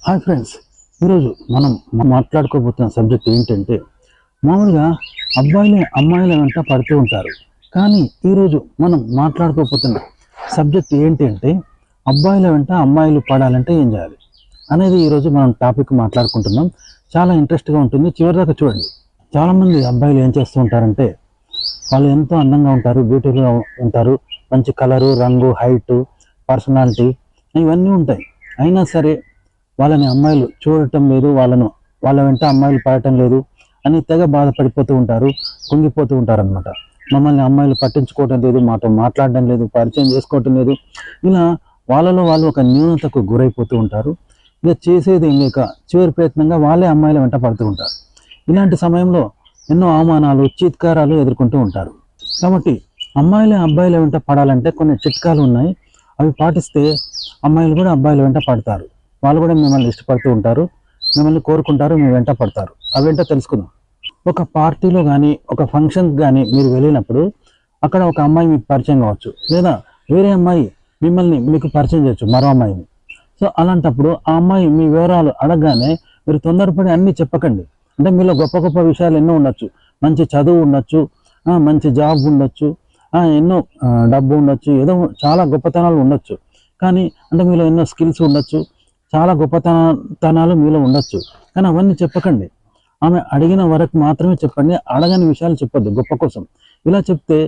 Hi friends, ఈరోజు మనం మాట్లాడుకోబోతున్న subject ఏంటంటే మామూలుగా అబ్బాయిలే అమ్మాయిల వెంట పడుతూ ఉంటారు. కానీ ఈరోజు మనం మాట్లాడుకోబోతున్న సబ్జెక్ట్ ఏంటంటే అబ్బాయిల వెంట అమ్మాయిలు పడాలంటే ఏం చేయాలి అనేది ఈరోజు మనం టాపిక్ మాట్లాడుకుంటున్నాం. చాలా ఇంట్రెస్ట్గా ఉంటుంది, చివరిదాకా చూడండి. చాలామంది అబ్బాయిలు ఏం చేస్తూ ఉంటారంటే వాళ్ళు ఎంతో అందంగా ఉంటారు, బ్యూటిఫుల్గా ఉంటారు, మంచి కలరు, రంగు, హైటు, పర్సనాలిటీ ఇవన్నీ ఉంటాయి. అయినా సరే వాళ్ళని అమ్మాయిలు చూడటం లేదు, వాళ్ళ వెంట అమ్మాయిలు పడటం లేదు అని తెగ బాధపడిపోతూ ఉంటారు, కుంగిపోతూ ఉంటారు అనమాట. మమ్మల్ని అమ్మాయిలు పట్టించుకోవటం లేదు, మాతో మాట్లాడడం లేదు, పరిచయం చేసుకోవటం లేదు, ఇలా వాళ్ళలో వాళ్ళు ఒక న్యూనతకు గురైపోతూ ఉంటారు. ఇక చేసేది ఏం లేక చివరి ప్రయత్నంగా వాళ్ళే అమ్మాయిల వెంట పడుతూ ఉంటారు. ఇలాంటి సమయంలో ఎన్నో అవమానాలు, చీత్కారాలు ఎదుర్కొంటూ ఉంటారు. కాబట్టి అమ్మాయిలే అబ్బాయిల వెంట పడాలంటే కొన్ని చిట్కాలు ఉన్నాయి. అవి పాటిస్తే అమ్మాయిలు కూడా అబ్బాయిల వెంట పడతారు. వాళ్ళు కూడా మిమ్మల్ని ఇష్టపడుతూ ఉంటారు, మిమ్మల్ని కోరుకుంటారు, మీ వెంట పడతారు. అవేంటో తెలుసుకుందాం. ఒక పార్టీలో కానీ ఒక ఫంక్షన్కి కానీ మీరు వెళ్ళినప్పుడు అక్కడ ఒక అమ్మాయి మీకు పరిచయం కావచ్చు, లేదా వేరే అమ్మాయి మీకు పరిచయం చేయొచ్చు, మరో అమ్మాయిని. సో అలాంటప్పుడు ఆ అమ్మాయి మీ వివరాలు అడగగానే మీరు తొందరపడి అన్నీ చెప్పకండి. అంటే మీలో గొప్ప గొప్ప విషయాలు ఎన్నో ఉండొచ్చు, మంచి చదువు ఉండొచ్చు, మంచి జాబ్ ఉండొచ్చు, ఎన్నో డబ్బు ఉండొచ్చు, ఏదో చాలా గొప్పతనాలు ఉండొచ్చు. కానీ అంటే మీలో ఎన్నో స్కిల్స్ ఉండొచ్చు, చాలా గొప్పతనాలు మీలో ఉండొచ్చు. కానీ అవన్నీ చెప్పకండి. ఆమె అడిగిన వరకు మాత్రమే చెప్పండి, అడగని విషయాలు చెప్పొద్దు గొప్ప కోసం. ఇలా చెప్తే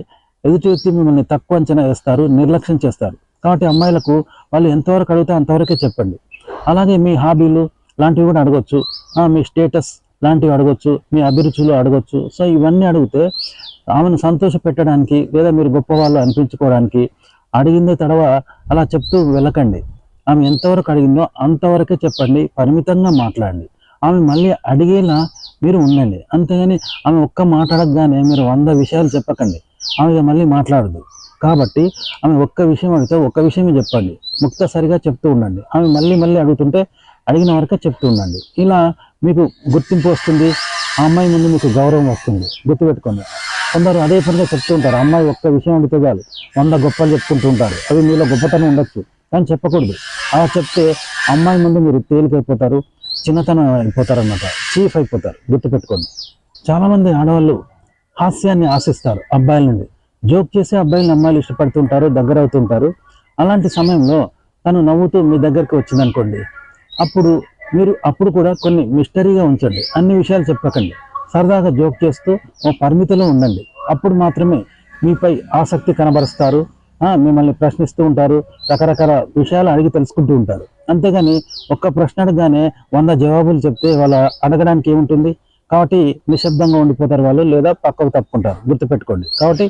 ఎదుటి వ్యక్తి మిమ్మల్ని తక్కువ అంచనా వేస్తారు, నిర్లక్ష్యం చేస్తారు. కాబట్టి అమ్మాయిలకు వాళ్ళు ఎంతవరకు అడిగితే అంతవరకే చెప్పండి. అలాగే మీ హాబీలు లాంటివి కూడా అడగొచ్చు, మీ స్టేటస్ లాంటివి అడగొచ్చు, మీ అభిరుచులు అడగొచ్చు. సో ఇవన్నీ అడిగితే ఆమెను సంతోష పెట్టడానికి లేదా మీరు గొప్పవాళ్ళు అనిపించుకోవడానికి అడిగిందే తడవ అలా చెప్తూ వెళ్ళకండి. ఆమె ఎంతవరకు అడిగిందో అంతవరకే చెప్పండి, పరిమితంగా మాట్లాడండి. ఆమె మళ్ళీ అడిగేలా మీరు ఉండండి. అంతేగాని ఆమె ఒక్క మాట అడగగానే మీరు 100 విషయాలు చెప్పకండి, ఆమె మళ్ళీ మాట్లాడదు. కాబట్టి ఆమె ఒక్క విషయం అడిగితే ఒక్క విషయమే చెప్పండి, ముక్తసరిగా చెప్తూ ఉండండి. ఆమె మళ్ళీ మళ్ళీ అడుగుతుంటే అడిగిన వరకే చెప్తూ ఉండండి. ఇలా మీకు గుర్తింపు వస్తుంది, ఆ అమ్మాయి ముందు మీకు గౌరవం వస్తుంది. గుర్తుపెట్టుకోండి. కొందరు అదే పనిగా చెప్తూ ఉంటారు, అమ్మాయి ఒక్క విషయం అడిగితే చాలు 100 గొప్పలు చెప్పుకుంటూ ఉంటారు. అవి మీలో గొప్పతనం ఉండొచ్చు, కానీ చెప్పకూడదు. అలా చెప్తే అమ్మాయి ముందు మీరు తేలికైపోతారు, చిన్నతనం అయిపోతారు అన్నమాట, చీఫ్ అయిపోతారు. గుర్తుపెట్టుకోండి. చాలామంది ఆడవాళ్ళు హాస్యాన్ని ఆశిస్తారు అబ్బాయిల నుండి. జోక్ చేసే అబ్బాయిలను అమ్మాయిలు ఇష్టపడుతుంటారు, దగ్గర అవుతుంటారు. అలాంటి సమయంలో తను నవ్వుతూ మీ దగ్గరికి వచ్చిందనుకోండి, అప్పుడు కూడా కొన్ని మిస్టరీగా ఉంచండి, అన్ని విషయాలు చెప్పకండి. సరదాగా జోక్ చేస్తూ ఓ పరిమితిలో ఉండండి. అప్పుడు మాత్రమే మీపై ఆసక్తి కనబరుస్తారు, మిమ్మల్ని ప్రశ్నిస్తూ ఉంటారు, రకరకాల విషయాలు అడిగి తెలుసుకుంటూ ఉంటారు. అంతేగాని ఒక్క ప్రశ్న అడగగానే 100 జవాబులు చెప్తే వాళ్ళ అడగడానికి ఏముంటుంది. కాబట్టి నిశ్శబ్దంగా ఉండిపోతారు వాళ్ళు, లేదా పక్కకు తప్పుకుంటారు. గుర్తుపెట్టుకోండి. కాబట్టి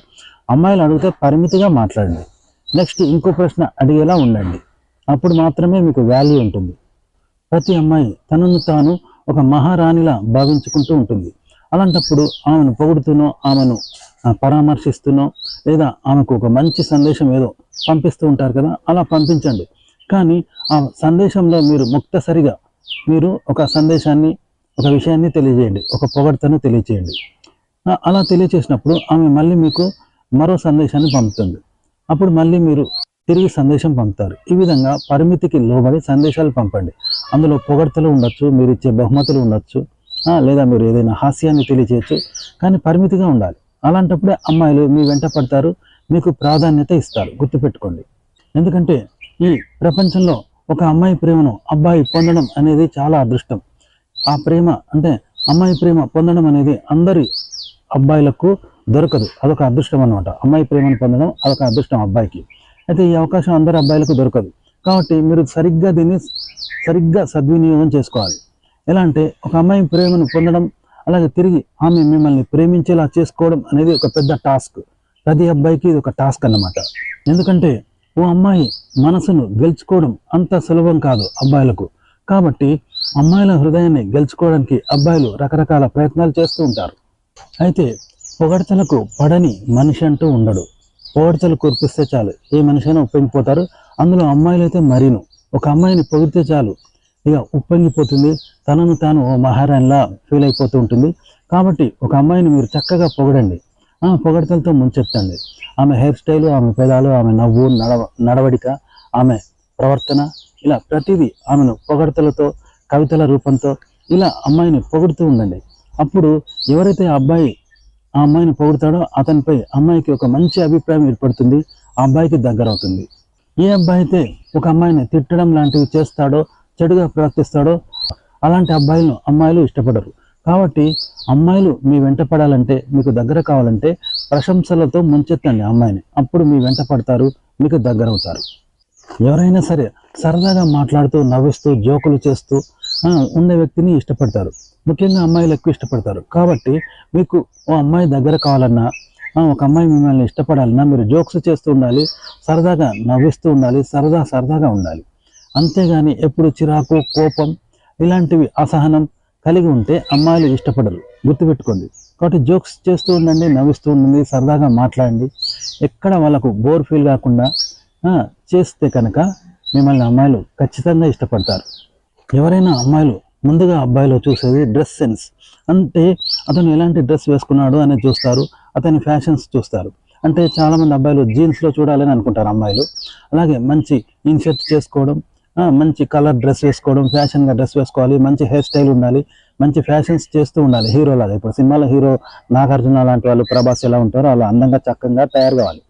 అమ్మాయిలు అడిగితే పరిమితిగా మాట్లాడండి. నెక్స్ట్ ఇంకో ప్రశ్న అడిగేలా ఉండండి. అప్పుడు మాత్రమే మీకు వాల్యూ ఉంటుంది. ప్రతి అమ్మాయి తనను తాను ఒక మహారాణిలా భావించుకుంటూ ఉంటుంది. అలాంటప్పుడు ఆమెను పొగుడుతూనో, ఆమెను పరామర్శిస్తూనో, లేదా ఆమెకు ఒక మంచి సందేశం ఏదో పంపిస్తూ ఉంటారు కదా, అలా పంపించండి. కానీ ఆ సందేశంలో మీరు ముక్తసరిగా మీరు ఒక సందేశాన్ని, ఒక విషయాన్ని తెలియజేయండి, ఒక పొగడ్తను తెలియజేయండి. అలా తెలియచేసినప్పుడు ఆమె మళ్ళీ మీకు మరో సందేశాన్ని పంపుతుంది. అప్పుడు మళ్ళీ మీరు తిరిగి సందేశం పంపుతారు. ఈ విధంగా పరిమితికి లోబడి సందేశాలు పంపండి. అందులో పొగడ్తలు ఉండొచ్చు, మీరు ఇచ్చే బహుమతులు ఉండొచ్చు, లేదా మీరు ఏదైనా హాస్యాన్ని తెలియచేయచ్చు, కానీ పరిమితిగా ఉండాలి. అలాంటప్పుడే అమ్మాయిలు మీ వెంట పడతారు, మీకు ప్రాధాన్యత ఇస్తారు. గుర్తుపెట్టుకోండి. ఎందుకంటే ఈ ప్రపంచంలో ఒక అమ్మాయి ప్రేమను అబ్బాయి పొందడం అనేది చాలా అదృష్టం. ఆ ప్రేమ అంటే అమ్మాయి ప్రేమ పొందడం అనేది అందరి అబ్బాయిలకు దొరకదు, అదొక అదృష్టం అనమాట. అమ్మాయి ప్రేమను పొందడం అదొక అదృష్టం అబ్బాయికి. అయితే ఈ అవకాశం అందరి అబ్బాయిలకు దొరకదు. కాబట్టి మీరు దీన్ని సరిగ్గా సద్వినియోగం చేసుకోవాలి. ఎలా అంటే ఒక అమ్మాయి ప్రేమను పొందడం, అలాగే తిరిగి ఆమె మిమ్మల్ని ప్రేమించేలా చేసుకోవడం అనేది ఒక పెద్ద టాస్క్. ప్రతి అబ్బాయికి ఇది ఒక టాస్క్ అన్నమాట. ఎందుకంటే ఓ అమ్మాయి మనసును గెలుచుకోవడం అంత సులభం కాదు అబ్బాయిలకు. కాబట్టి అమ్మాయిల హృదయాన్ని గెలుచుకోవడానికి అబ్బాయిలు రకరకాల ప్రయత్నాలు చేస్తూ ఉంటారు. అయితే పొగడ్తలకు పడని మనిషి అంటూ ఉండడు. పొగడ్తలు కురిపిస్తే చాలు ఏ మనిషి అయినా ఉప్పొంగిపోతారు. అందులో అమ్మాయిలు అయితే మరీను. ఒక అమ్మాయిని పొగిడితే చాలు ఇక ఉప్పొంగిపోతుంది, తనను తాను ఓ మహారాణిలా ఫీల్ అయిపోతూ ఉంటుంది. కాబట్టి ఒక అమ్మాయిని మీరు చక్కగా పొగడండి, పొగడ్తలతో ముంచెత్తండి. ఆమె హెయిర్ స్టైలు, ఆమె పెదాలు, ఆమె నవ్వు, నడవడిక, ఆమె ప్రవర్తన, ఇలా ప్రతిదీ ఆమెను పొగడ్తలతో కవితల రూపంతో ఇలా అమ్మాయిని పొగుడుతూ ఉండండి. అప్పుడు ఎవరైతే ఆ అమ్మాయిని పొగుడుతాడో అతనిపై అమ్మాయికి ఒక మంచి అభిప్రాయం ఏర్పడుతుంది, ఆ అబ్బాయికి దగ్గర అవుతుంది. ఏ అబ్బాయి అయితే ఒక అమ్మాయిని తిట్టడం లాంటివి చేస్తాడో, చెడుగా ప్రవర్తిస్తాడో అలాంటి అమ్మాయిలు ఇష్టపడరు. కాబట్టి అమ్మాయిలు మీ వెంట పడాలంటే, మీకు దగ్గర కావాలంటే ప్రశంసలతో ముంచెత్తండి అమ్మాయిని. అప్పుడు మీ వెంట పడతారు, మీకు దగ్గర అవుతారు. ఎవరైనా సరే సరదాగా మాట్లాడుతూ, నవ్విస్తూ, జోకులు చేస్తూ ఉండే వ్యక్తిని ఇష్టపడతారు. ముఖ్యంగా అమ్మాయిలు ఎక్కువ ఇష్టపడతారు. కాబట్టి మీకు ఓ అమ్మాయి దగ్గర కావాలన్నా, ఒక అమ్మాయి మిమ్మల్ని ఇష్టపడాలన్నా మీరు జోక్స్ చేస్తూ ఉండాలి, సరదాగా నవ్విస్తూ ఉండాలి, సరదాగా ఉండాలి. అంతేగాని ఎప్పుడు చిరాకు, కోపం ఇలాంటివి అసహనం కలిగి ఉంటే అమ్మాయిలు ఇష్టపడరు, గుర్తుపెట్టుకోండి. కాబట్టి జోక్స్ చేస్తూ ఉండండి, నవ్విస్తూ ఉండండి, సరదాగా మాట్లాడండి. ఎక్కడ వాళ్ళకు బోర్ ఫీల్ కాకుండా చేస్తే కనుక మిమ్మల్ని అమ్మాయిలు ఖచ్చితంగా ఇష్టపడతారు. ఎవరైనా అమ్మాయిలు ముందుగా అబ్బాయిలో చూసేది డ్రెస్ సెన్స్. అంటే అతను ఎలాంటి డ్రెస్ వేసుకున్నాడు అనేది చూస్తారు, అతని ఫ్యాషన్స్ చూస్తారు. అంటే చాలామంది అబ్బాయిలు జీన్స్లో చూడాలని అనుకుంటారు అమ్మాయిలు. అలాగే మంచి ఇన్షర్ట్ చేసుకోవడం, మంచి కలర్ డ్రెస్ వేసుకోవడం, ఫ్యాషన్గా డ్రెస్ వేసుకోవాలి, మంచి హెయిర్ స్టైల్ ఉండాలి, మంచి ఫ్యాషన్స్ చేస్తూ ఉండాలి హీరోలాగా. ఇప్పుడు సినిమాలో హీరో నాగార్జున లాంటి వాళ్ళు, ప్రభాస్ ఎలా ఉంటారో అలా అందంగా చక్కగా తయారు కావాలి.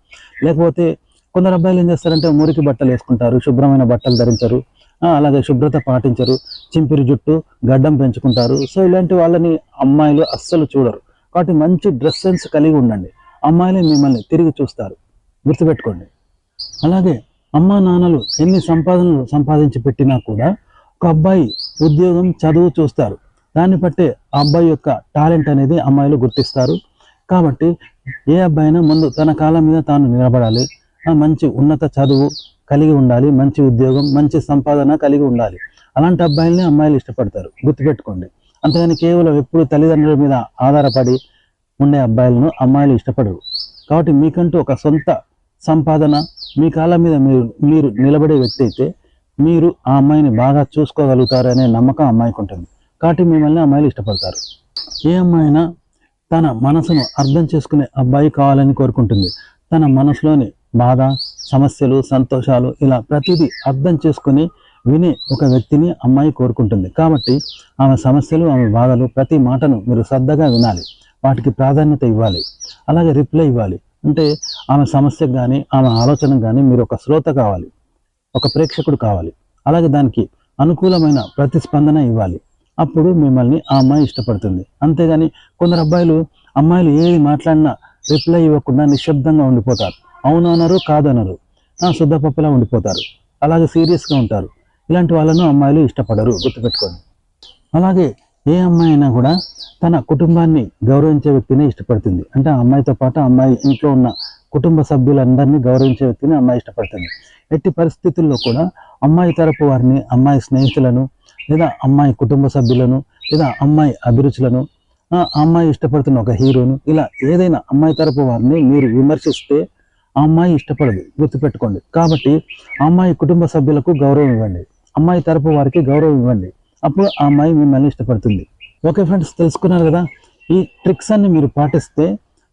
లేకపోతే కొందరు అబ్బాయిలు ఏం చేస్తారంటే మురికి బట్టలు వేసుకుంటారు, శుభ్రమైన బట్టలు ధరించరు, అలాగే శుభ్రత పాటించరు, చింపిరి జుట్టు, గడ్డం పెంచుకుంటారు. సో ఇలాంటి వాళ్ళని అమ్మాయిలు అస్సలు చూడరు. కాబట్టి మంచి డ్రెస్ సెన్స్ కలిగి ఉండండి, అమ్మాయిలే మిమ్మల్ని తిరిగి చూస్తారు, గుర్తుపెట్టుకోండి. అలాగే అమ్మా నాన్నలు ఎన్ని సంపాదించి పెట్టినా కూడా ఒక అబ్బాయి ఉద్యోగం, చదువు చూస్తారు. దాన్ని బట్టే ఆ అబ్బాయి యొక్క టాలెంట్ అనేది అమ్మాయిలు గుర్తిస్తారు. కాబట్టి ఏ అబ్బాయి అయినా ముందు తన కాళ్ళ మీద తాను నిలబడాలి, మంచి ఉన్నత చదువు కలిగి ఉండాలి, మంచి ఉద్యోగం, మంచి సంపాదన కలిగి ఉండాలి. అలాంటి అబ్బాయిల్ని అమ్మాయిలు ఇష్టపడతారు, గుర్తుపెట్టుకోండి. అంతేగాని కేవలం ఎప్పుడు తల్లిదండ్రుల మీద ఆధారపడి ఉండే అబ్బాయిలను అమ్మాయిలు ఇష్టపడరు. కాబట్టి మీకంటూ ఒక సొంత సంపాదన, మీ కాళ్ళ మీద మీరు నిలబడే వ్యక్తి అయితే మీరు ఆ అమ్మాయిని బాగా చూసుకోగలుగుతారు అనే నమ్మకం అమ్మాయికి ఉంటుంది. కాబట్టి మిమ్మల్ని అమ్మాయిలు ఇష్టపడతారు. ఏ అమ్మాయినా తన మనసును అర్థం చేసుకునే అబ్బాయి కావాలని కోరుకుంటుంది. తన మనసులోని బాధ, సమస్యలు, సంతోషాలు ఇలా ప్రతిదీ అర్థం చేసుకుని వినే ఒక వ్యక్తిని అమ్మాయి కోరుకుంటుంది. కాబట్టి ఆమె సమస్యలు, ఆమె బాధలు ప్రతి మాటను మీరు శ్రద్ధగా వినాలి, వాటికి ప్రాధాన్యత ఇవ్వాలి, అలాగే రిప్లై ఇవ్వాలి. అంటే ఆమె సమస్యకు కానీ ఆమె ఆలోచనకు కానీ మీరు ఒక శ్రోత కావాలి, ఒక ప్రేక్షకుడు కావాలి. అలాగే దానికి అనుకూలమైన ప్రతిస్పందన ఇవ్వాలి. అప్పుడు మిమ్మల్ని ఆ అమ్మాయి ఇష్టపడుతుంది. అంతేగాని కొందరు అమ్మాయిలు ఏది మాట్లాడినా రిప్లై ఇవ్వకుండా నిశ్శబ్దంగా ఉండిపోతారు, అవునన్నారు కాదనరు, శుద్ధపప్పులా ఉండిపోతారు, అలాగే సీరియస్గా ఉంటారు. ఇలాంటి వాళ్ళను అమ్మాయిలు ఇష్టపడరు, గుర్తుపెట్టుకోండి. అలాగే ఏ అమ్మాయి అయినా కూడా తన కుటుంబాన్ని గౌరవించే వ్యక్తిని ఇష్టపడుతుంది. అంటే ఆ అమ్మాయితో పాటు అమ్మాయి ఇంట్లో ఉన్న కుటుంబ సభ్యులందరినీ గౌరవించే వ్యక్తిని అమ్మాయి ఇష్టపడుతుంది. ఎట్టి పరిస్థితుల్లో కూడా అమ్మాయి తరపు వారిని, అమ్మాయి స్నేహితులను, లేదా అమ్మాయి కుటుంబ సభ్యులను, లేదా అమ్మాయి అభిరుచులను, అమ్మాయి ఇష్టపడుతున్న ఒక హీరోను, ఇలా ఏదైనా అమ్మాయి తరపు వారిని మీరు విమర్శిస్తే ఆ అమ్మాయి ఇష్టపడదు, గుర్తుపెట్టుకోండి. కాబట్టి ఆ అమ్మాయి కుటుంబ సభ్యులకు గౌరవం ఇవ్వండి, అమ్మాయి తరపు వారికి గౌరవం ఇవ్వండి. అప్పుడు ఆ అమ్మాయి మిమ్మల్ని ఇష్టపడుతుంది. ఓకే ఫ్రెండ్స్, తెలుసుకున్నారు కదా. ఈ ట్రిక్స్ అన్ని మీరు పాటిస్తే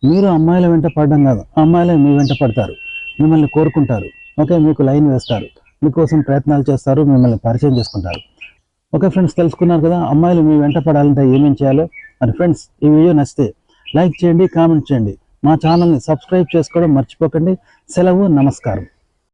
మీరు అమ్మాయిల వెంట పడడం కాదు, అమ్మాయిలే మీ వెంట పడతారు, మిమ్మల్ని కోరుకుంటారు. ఓకే, మీకు లైన్ వేస్తారు, మీకోసం ప్రయత్నాలు చేస్తారు, మిమ్మల్ని పరిచయం చేసుకుంటారు. ఓకే ఫ్రెండ్స్, తెలుసుకున్నారు కదా అమ్మాయిలు మీ వెంట పడాలంటే ఏమేం చేయాలో. మరి ఫ్రెండ్స్, ఈ వీడియో నచ్చితే లైక్ చేయండి, కామెంట్ చేయండి, మా ఛానల్ని సబ్స్క్రైబ్ చేసుకోవడం మర్చిపోకండి. సెలవు, నమస్కారం.